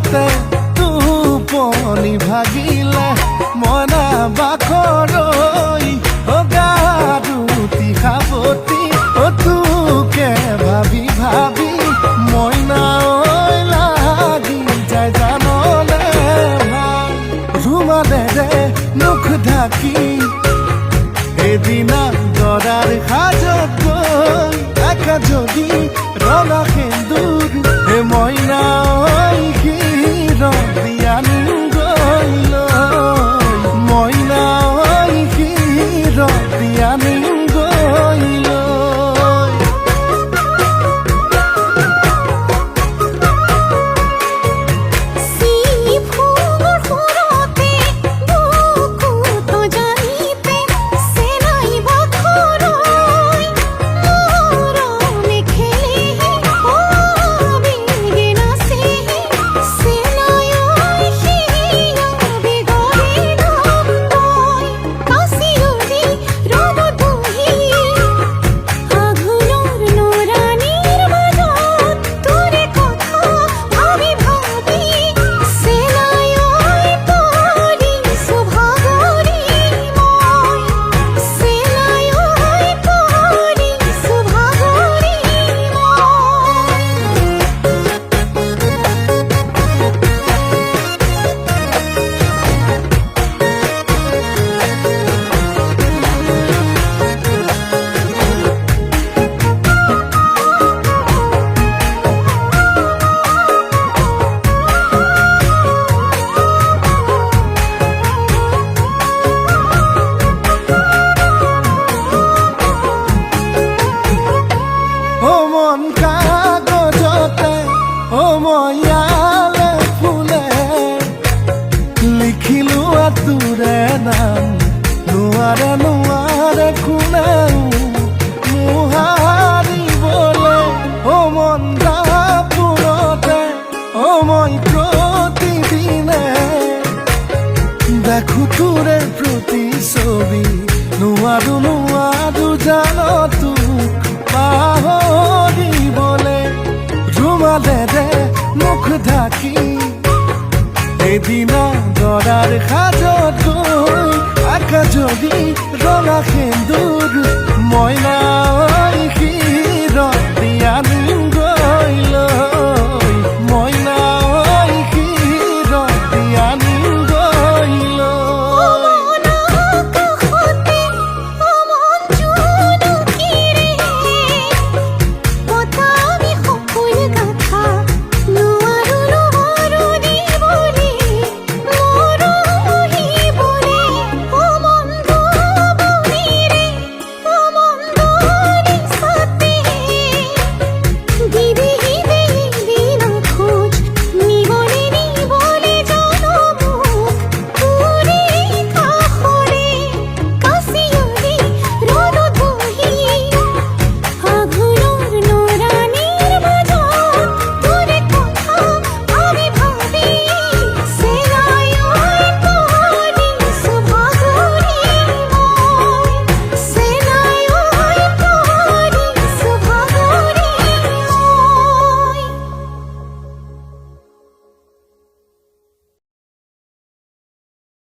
মাজতে টোপনি ভাগিলে মনা বাখৰৈ গাৰুতি সাৱতি তোকে ভাবি ভাবি মইনা ঐ লাগি যায় জানলে ৰুমালেৰে মুখ ঢাকি এদিনা দৰাৰ সাজত গৈ একা যদি ৰঙা সেন্দুৰ হে মইনা ঐ শিৰতি আনিমগৈ লৈ মইনা ঐ শিৰতি আনিমগৈ লৈ কাগজতে ময়ালে ফুলে লিখিলো তোৰে নাম নোৱাৰে নোৱাৰে কোনেও মোহাৰিবলে মন দাপুৰতে মই প্ৰতিদিনে দেখো তোৰে প্ৰতিছবি নোৱাৰো নোৱাৰো জান তোক পাহৰিবলে ৰুমালেৰে মুখ ঢাকি এদিনা দৰাৰ সাজত গৈ আকা যদি ৰঙা সেন্দুৰ